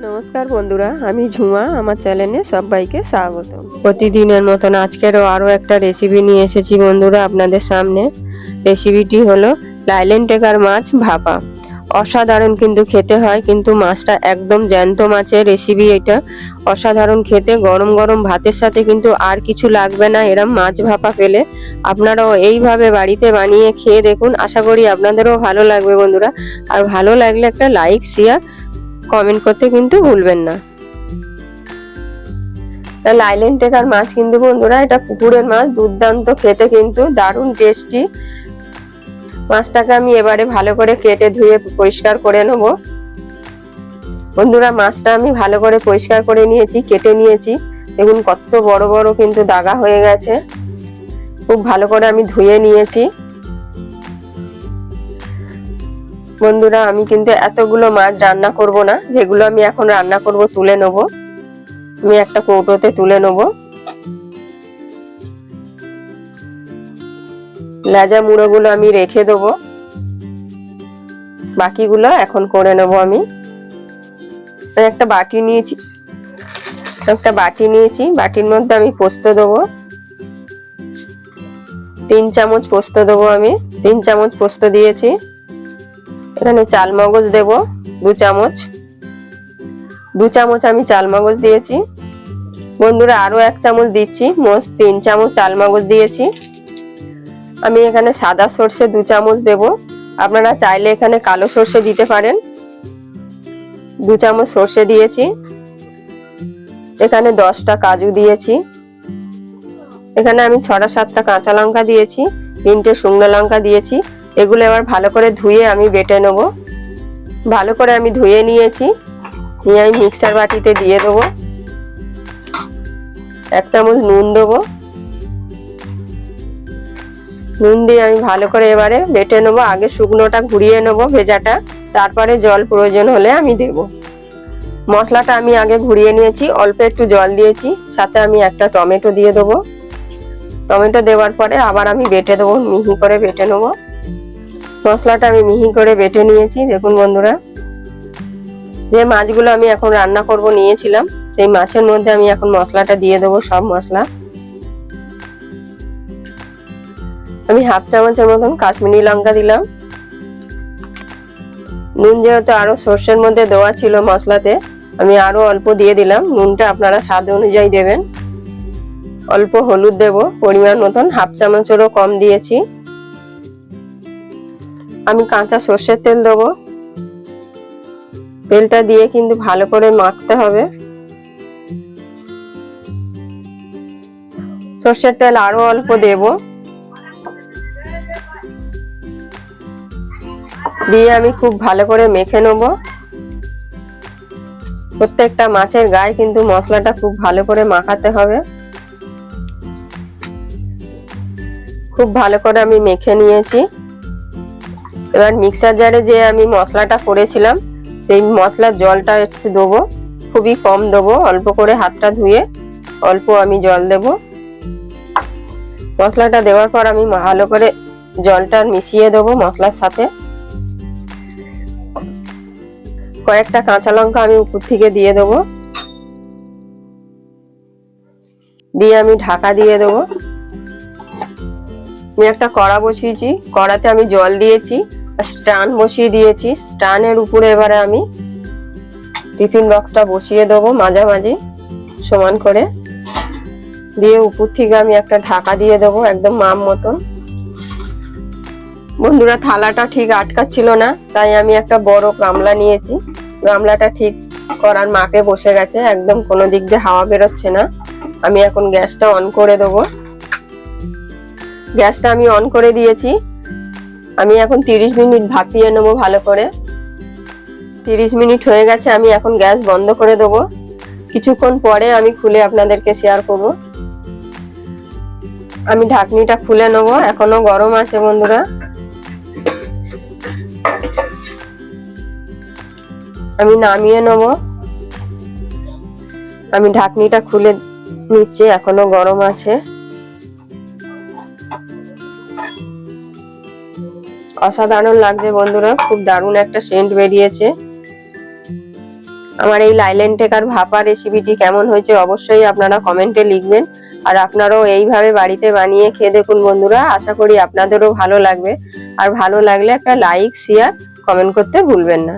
নমস্কার বন্ধুরা, আমি ঝুমা। আমার চ্যানেলে সবাইকে স্বাগত। প্রতিদিনের মতন আজকেরও আরও একটা রেসিপি নিয়ে এসেছি বন্ধুরা আপনাদের সামনে। রেসিপিটি হলো লাইলেন টেকার মাছ ভাপা। অসাধারণ কিন্তু খেতে হয়, কিন্তু মাছটা একদম জ্যান্ত মাছের রেসিপি এটা। অসাধারণ খেতে, গরম গরম ভাতের সাথে কিন্তু আর কিছু লাগবে না এরম মাছ ভাপা পেলে। আপনারাও এইভাবে বাড়িতে বানিয়ে খেয়ে দেখুন, আশা করি আপনাদেরও ভালো লাগবে বন্ধুরা। আর ভালো লাগলে একটা লাইক শেয়ার কমেন্ট করতে কিন্তু ভুলবেন না। লাইলেন টেকার মাছ কিন্তু বন্ধুরা এটা পুকুরের মাছ, দুর্দান্ত খেতে, কিন্তু দারুণ টেস্টি। মাছটাকে আমি এবারে ভালো করে কেটে ধুয়ে পরিষ্কার করে নেব বন্ধুরা। মাছটা আমি ভালো করে পরিষ্কার করে নিয়েছি, কেটে নিয়েছি। দেখুন কত বড় বড় কিন্তু দাগা হয়ে গেছে। খুব ভালো করে আমি ধুয়ে নিয়েছি বন্ধুরা। আমি কিন্তু এতগুলো মাছ রান্না করব না, যেগুলো আমি এখন রান্না করব তুলে নেব। আমি একটা কৌটোতে তুলে নেব। লেজা মুড়োগুলো আমি রেখে দেবো, বাকিগুলো এখন করে নেব আমি। একটা বাটি নিয়েছি, বাটির মধ্যে আমি পোস্ত দেবো। 3 চামচ পোস্ত দেবো আমি। 3 চামচ পোস্ত দিয়েছি। এখানে চালমগজ দেব 2 চামচ। 2 চামচ আমি চালমগজ দিয়েছি বন্ধুরা। আরো 1 চামচ দিচ্ছি, মোট 3 চামচ চালমগজ দিয়েছি আমি। এখানে সাদা সর্ষে 2 চামচ দেব। আপনারা চাইলে এখানে কালো সর্ষে দিতে পারেন। 2 চামচ সর্ষে দিয়েছি। এখানে 10টা কাজু দিয়েছি। এখানে আমি 6-7টা কাঁচা লঙ্কা দিয়েছি, 3টে শুকনো লঙ্কা দিয়েছি। এগুলো এবার ভালো করে ধুয়ে আমি বেটে নেব। ভালো করে আমি ধুয়ে নিয়েছি, নিয়ে আমি মিক্সার বাটিতে দিয়ে দেবো। 1 চামচ নুন দেবো। নুন দিয়ে আমি ভালো করে এবারে বেটে নেবো। আগে শুকনোটা ঘুরিয়ে নেবো ভেজাটা, তারপরে জল প্রয়োজন হলে আমি দেব। মশলাটা আমি আগে ঘুরিয়ে নিয়েছি, অল্প একটু জল দিয়েছি, সাথে আমি একটা টমেটো দিয়ে দেবো। টমেটো দেওয়ার পরে আবার আমি বেটে দেবো, মিহি করে বেটে নেবো। মশলাটা আমি মিহি করে বেটে নিয়েছি। দেখুন বন্ধুরা, যে মাছগুলো আমি এখন রান্না করব নিয়েছিলাম, সেই মাছের মধ্যে আমি এখন মশলাটা দিয়ে দেবো। সব মশলা আমি 1/2 চামচের মতন কাশ্মীরি লঙ্কা দিলাম। নুন যেহেতু আরো সর্ষের মধ্যে দেওয়া ছিল মশলাতে, আমি আরো অল্প দিয়ে দিলাম। নুনটা আপনারা স্বাদ অনুযায়ী দেবেন। অল্প হলুদ দেব পরিমাণ মতন, 1/2 চামচেরও কম দিয়েছি। আমি কাঁচা সর্ষের তেল দেবো। তেলটা দিয়ে কিন্তু ভালো করে মাখতে হবে। সর্ষের তেল আরো অল্প দেব, দিয়ে আমি খুব ভালো করে মেখে নেব। প্রত্যেকটা মাছের গায়ে কিন্তু মশলাটা খুব ভালো করে মাখাতে হবে। খুব ভালো করে আমি মেখে নিয়েছি। এবার মিক্সার জারে যে আমি মশলাটা করেছিলাম, সেই মশলার জলটা একটু দেবো, খুবই কম দেবো, অল্প করে হাতটা ধুয়ে অল্প আমি জল দেব। মশলাটা দেওয়ার পর আমি ভালো করে জলটা মিশিয়ে দেবো মশলার সাথে। কয়েকটা কাঁচা লঙ্কা আমি উপর থেকে দিয়ে দেবো, দিয়ে আমি ঢাকা দিয়ে দেবো। আমি একটা কড়া বসিয়েছি, কড়াতে আমি জল দিয়েছি, স্ট্যান্ড বসিয়ে দিয়েছি। স্ট্যান্ডের উপরে এবারে আমি টিফিন বক্সটা বসিয়ে দেবো মাঝামাঝি সমান করে, দিয়ে উপর থেকে আমি একটা ঢাকা দিয়ে দেবো একদম মাপ মতন। বন্ধুরা, থালাটা ঠিক আটকাচ্ছিল না, তাই আমি একটা বড় গামলা নিয়েছি। গামলাটা ঠিক করার মাপে বসে গেছে, একদম কোনো দিক দিয়ে হাওয়া বেরোচ্ছে না। আমি এখন গ্যাসটা অন করে দেবো। গ্যাসটা আমি অন করে দিয়েছি। আমি এখন 30 মিনিট ভাপিয়ে নেবো ভালো করে। 30 মিনিট হয়ে গেছে, আমি এখন গ্যাস বন্ধ করে দেবো। কিছুক্ষণ পরে আমি খুলে আপনাদেরকে শেয়ার করব। আমি ঢাকনিটা খুলে নেবো, এখনো গরম আছে বন্ধুরা। আমি নামিয়ে নেব। আমি ঢাকনিটা খুলে নিচ্ছি, এখনো গরম আছে। অসাধারণ লাগছে বন্ধুরা, খুব দারুণ একটা সেন্ট বেরিয়েছে। আমার এই লাইলেন টেকার ভাপা রেসিপিটি কেমন হয়েছে অবশ্যই আপনারা কমেন্টে লিখবেন। আর আপনারাও এইভাবে বাড়িতে বানিয়ে খেয়ে দেখুন বন্ধুরা, আশা করি আপনাদেরও ভালো লাগবে। আর ভালো লাগলে একটা লাইক, শেয়ার, কমেন্ট করতে ভুলবেন না।